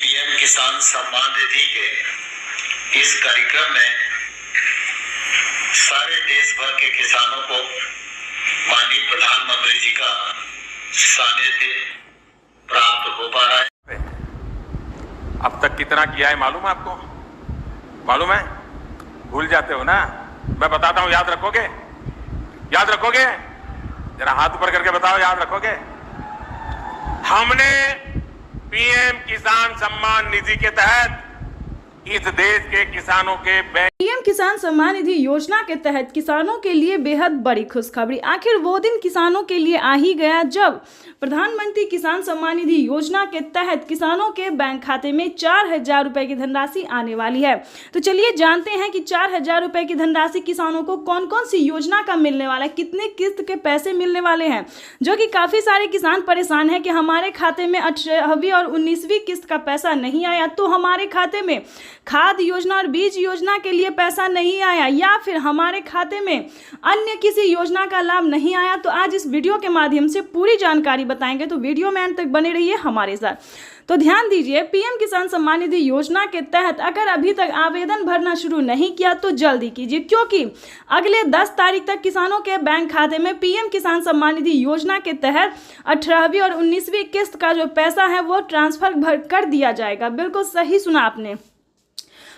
PM किसान सम्मान निधि के इस कार्यक्रम में सारे देश भर के किसानों को माननीय प्रधानमंत्री जी का सानिध्य प्राप्त हो पा रहा है। अब तक कितना किया है मालूम है आपको? मालूम है? भूल जाते हो ना? मैं बताता हूं, याद रखोगे? याद रखोगे? जरा हाथ ऊपर करके बताओ, याद रखोगे? हमने पीएम किसान सम्मान निधि के तहत इस देश के किसानों के पीएम किसान सम्मान निधि योजना के तहत किसानों के लिए बेहद बड़ी खुशखबरी। आखिर वो दिन किसानों के लिए आ ही गया जब प्रधानमंत्री किसान सम्मान निधि योजना के तहत किसानों के बैंक खाते में 4,000 रुपए की धनराशि आने वाली है। तो चलिए जानते हैं कि 4,000 रुपए की धनराशि किसानों को कौन कौन सी योजना का मिलने वाला है, कितने किस्त के पैसे मिलने वाले हैं। जो कि काफी सारे किसान परेशान हैं कि हमारे खाते में 18वीं और 19वीं किस्त का पैसा नहीं आया, तो हमारे खाते में खाद योजना और बीज योजना के लिए पैसा नहीं आया, या फिर हमारे खाते में अन्य किसी योजना का लाभ नहीं आया। तो आज इस वीडियो के माध्यम से पूरी जानकारी बताएंगे, तो वीडियो में अंत तक बने रहिए हमारे साथ। तो ध्यान दीजिए, पीएम किसान सम्मान निधि योजना के तहत अगर अभी तक आवेदन भरना शुरू नहीं किया तो जल्दी कीजिए, क्योंकि अगले 10 तारीख तक किसानों के बैंक खाते में पीएम किसान सम्मान निधि योजना के तहत 18वीं और 19वीं किस्त का जो पैसा है वो ट्रांसफर कर दिया जाएगा। बिल्कुल सही सुना आपने।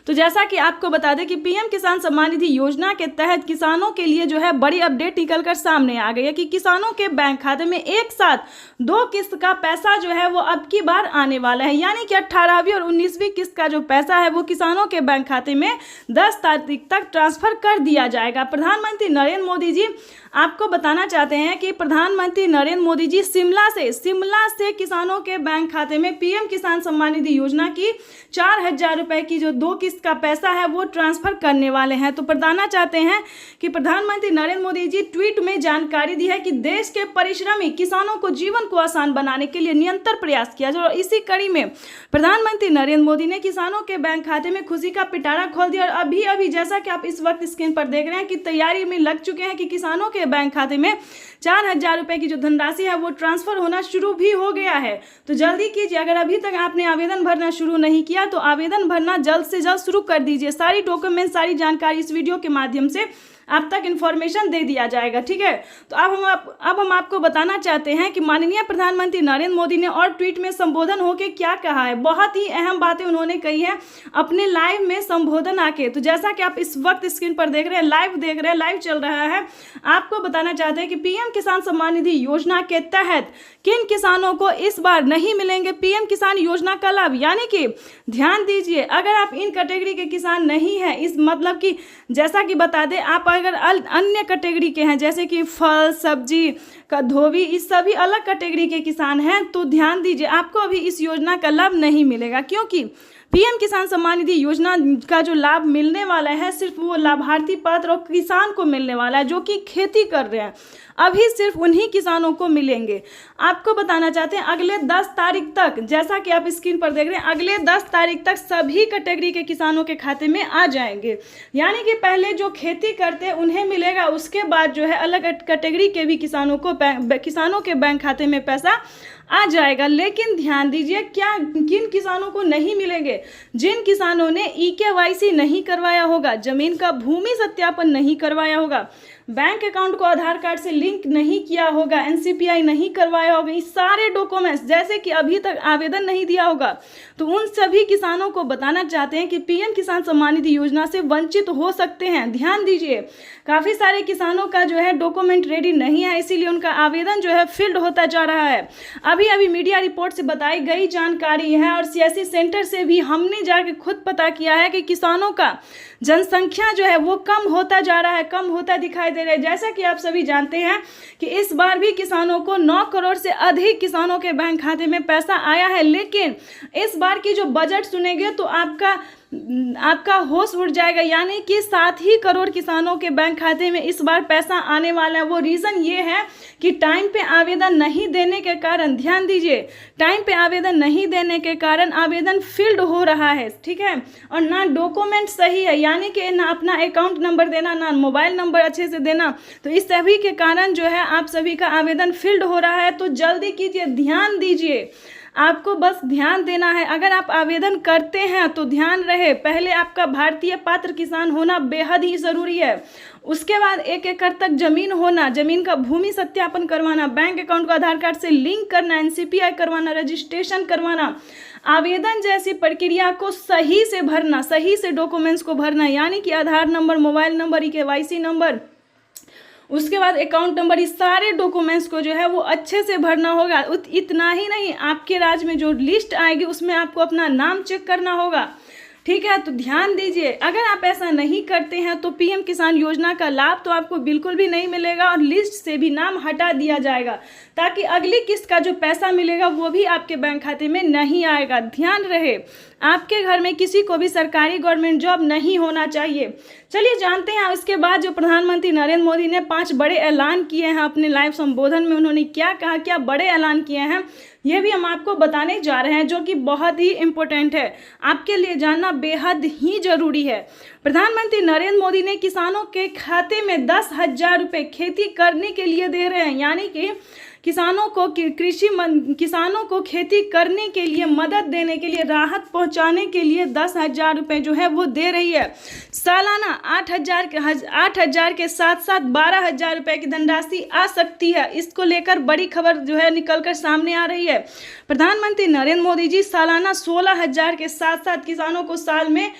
तो जैसा कि आपको बता दें कि पीएम किसान सम्मान निधि योजना के तहत किसानों के लिए जो है बड़ी अपडेट निकलकर सामने आ गई है कि किसानों के बैंक खाते में एक साथ 2 किस्त का पैसा जो है वो अब की बार आने वाला है। यानी कि 18वीं और 19वीं किस्त का जो पैसा है वो किसानों के बैंक खाते में 10 तारीख तक ट्रांसफर कर दिया जाएगा। प्रधानमंत्री नरेंद्र मोदी जी आपको बताना चाहते हैं कि प्रधानमंत्री नरेंद्र मोदी जी शिमला से किसानों के बैंक खाते में पीएम किसान सम्मान निधि योजना की 4,000 रुपए की जो 2 किस्त का पैसा है वो ट्रांसफर करने वाले हैं। तो बताना चाहते हैं कि प्रधानमंत्री नरेंद्र मोदी जी ट्वीट में जानकारी दी है कि देश के परिश्रमी किसानों को जीवन को आसान बनाने के लिए निरंतर प्रयास किया जाए। और इसी कड़ी में प्रधानमंत्री नरेंद्र मोदी ने किसानों के बैंक खाते में खुशी का पिटारा खोल दिया। और अभी जैसा कि आप इस वक्त स्क्रीन पर देख रहे हैं कि तैयारी में लग चुके हैं कि किसानों के बैंक खाते में 4,000 रुपए की जो धनराशि है वो ट्रांसफर होना शुरू भी हो गया है। तो जल्दी कीजिए, अगर अभी तक आपने आवेदन भरना शुरू नहीं किया तो आवेदन भरना जल्द से जल्द शुरू कर दीजिए। सारी डॉक्यूमेंट, सारी जानकारी इस वीडियो के माध्यम से आप तक इन्फॉर्मेशन दे दिया जाएगा, ठीक है। तो अब हम आपको बताना चाहते हैं कि माननीय प्रधानमंत्री नरेंद्र मोदी ने और ट्वीट में संबोधन होकर क्या कहा है। बहुत ही अहम बातें उन्होंने कही है अपने लाइव में संबोधन आके। तो जैसा कि आप इस वक्त स्क्रीन पर देख रहे हैं, लाइव चल रहा है, आपको बताना चाहते हैं कि पीएम किसान सम्मान निधि योजना के तहत किन किसानों को इस बार नहीं मिलेंगे पीएम किसान योजना का लाभ। यानी कि ध्यान दीजिए, अगर आप इन कैटेगरी के किसान नहीं हैं, इस मतलब कि जैसा कि बता दें, आप अगर अन्य कैटेगरी के हैं जैसे कि फल, सब्जी का धोबी, इस सभी अलग कैटेगरी के किसान हैं, तो ध्यान दीजिए आपको अभी इस योजना का लाभ नहीं मिलेगा। क्योंकि पीएम किसान सम्मान निधि योजना का जो लाभ मिलने वाला है सिर्फ वो लाभार्थी पात्र और किसान को मिलने वाला है जो कि खेती कर रहे हैं। अभी सिर्फ उन्हीं किसानों को मिलेंगे। आपको बताना चाहते हैं अगले 10 तारीख तक, जैसा कि आप स्क्रीन पर देख रहे हैं, अगले 10 तारीख तक सभी कैटेगरी के किसानों के खाते में आ जाएंगे। यानी कि पहले जो खेती करते हैं उन्हें मिलेगा, उसके बाद जो है अलग कैटेगरी के भी किसानों के बैंक खाते में पैसा आ जाएगा। लेकिन ध्यान दीजिए, किन किसानों को नहीं मिलेंगे? जिन किसानों ने EKYC नहीं करवाया होगा, जमीन का भूमि सत्यापन नहीं करवाया होगा, बैंक अकाउंट को आधार कार्ड से लिंक नहीं किया होगा, NCPI नहीं करवाया होगा, इस सारे डॉक्यूमेंट्स जैसे कि अभी तक आवेदन नहीं दिया होगा, तो उन सभी किसानों को बताना चाहते हैं कि पीएम किसान सम्मान निधि योजना से वंचित हो सकते हैं। ध्यान दीजिए, काफ़ी सारे किसानों का जो है डॉक्यूमेंट रेडी नहीं है, इसीलिए उनका आवेदन जो है फील्ड होता जा रहा है। अभी मीडिया रिपोर्ट से बताई गई जानकारी है और CSC सेंटर से भी हमने जाके खुद पता किया है कि किसानों का जनसंख्या जो है वो कम होता जा रहा है, कम होता दिखाई दे रहा है। जैसा कि आप सभी जानते हैं कि इस बार भी किसानों को 9 करोड़ से अधिक किसानों के बैंक खाते में पैसा आया है। लेकिन इस बार की जो बजट सुनेंगे तो आपका होश उड़ जाएगा। यानी कि 7 ही करोड़ किसानों के बैंक खाते में इस बार पैसा आने वाला है। वो रीज़न ये है कि टाइम पे आवेदन नहीं देने के कारण, ध्यान दीजिए, टाइम पे आवेदन नहीं देने के कारण आवेदन फील्ड हो रहा है, ठीक है। और ना डॉक्यूमेंट सही है, यानी कि ना अपना अकाउंट नंबर देना, ना मोबाइल नंबर अच्छे से देना, तो इस सभी के कारण जो है आप सभी का आवेदन फील्ड हो रहा है। तो जल्दी कीजिए, ध्यान दीजिए, आपको बस ध्यान देना है। अगर आप आवेदन करते हैं तो ध्यान रहे, पहले आपका भारतीय पात्र किसान होना बेहद ही ज़रूरी है। उसके बाद 1 एकड़ तक जमीन होना, जमीन का भूमि सत्यापन करवाना, बैंक अकाउंट को आधार कार्ड से लिंक करना, NCPI करवाना, रजिस्ट्रेशन करवाना, आवेदन जैसी प्रक्रिया को सही से भरना, सही से डॉक्यूमेंट्स को भरना, यानी कि Aadhaar number, mobile number, KYC number, उसके बाद अकाउंट नंबर, इस सारे डॉक्यूमेंट्स को जो है वो अच्छे से भरना होगा। इतना ही नहीं, आपके राज्य में जो लिस्ट आएगी उसमें आपको अपना नाम चेक करना होगा। ठीक है, तो ध्यान दीजिए, अगर आप ऐसा नहीं करते हैं तो PM किसान योजना का लाभ तो आपको बिल्कुल भी नहीं मिलेगा और लिस्ट से भी नाम हटा दिया जाएगा, ताकि अगली किस्त का जो पैसा मिलेगा वो भी आपके बैंक खाते में नहीं आएगा। ध्यान रहे, आपके घर में किसी को भी सरकारी गवर्नमेंट जॉब नहीं होना चाहिए। चलिए जानते हैं इसके बाद जो प्रधानमंत्री नरेंद्र मोदी ने 5 बड़े ऐलान किए हैं अपने लाइव संबोधन में, उन्होंने क्या कहा, क्या बड़े ऐलान किए हैं, ये भी हम आपको बताने जा रहे हैं, जो कि बहुत ही इम्पोर्टेंट है, आपके लिए जानना बेहद ही जरूरी है। प्रधानमंत्री नरेंद्र मोदी ने किसानों के खाते में 10,000 रुपये खेती करने के लिए दे रहे हैं, यानी कि किसानों को खेती करने के लिए मदद देने के लिए, राहत पहुंचाने के लिए 10,000 रुपये जो है वो दे रही है। सालाना 8,000 के साथ साथ 12,000 रुपये की धनराशि आ सकती है। इसको लेकर बड़ी खबर जो है निकलकर सामने आ रही है। प्रधानमंत्री नरेंद्र मोदी जी सालाना 16,000 के साथ साथ किसानों को साल में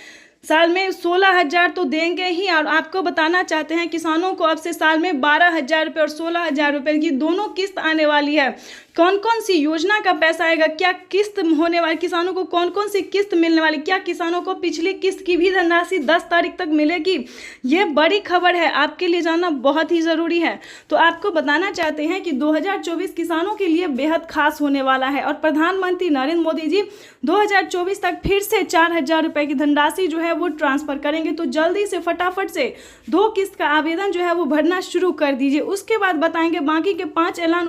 16,000 तो देंगे ही, और आपको बताना चाहते हैं किसानों को अब से साल में 12,000 रुपये और 16,000 रुपये की दोनों किस्त आने वाली है। कौन कौन सी योजना का पैसा आएगा, क्या किस्त होने वाली, किसानों को कौन कौन सी किस्त मिलने वाली, क्या किसानों को पिछली किस्त की भी धनराशि 10 तारीख तक मिलेगी, ये बड़ी खबर है, आपके लिए जानना बहुत ही ज़रूरी है। तो आपको बताना चाहते हैं कि 2024 किसानों के लिए बेहद खास होने वाला है और प्रधानमंत्री नरेंद्र मोदी जी 2024 तक फिर से 4,000 रुपये की धनराशि जो है वो ट्रांसफ़र करेंगे। तो जल्दी से फटाफट से 2 किस्त का आवेदन जो है वो भरना शुरू कर दीजिए। उसके बाद बताएंगे बाकी के 5 ऐलान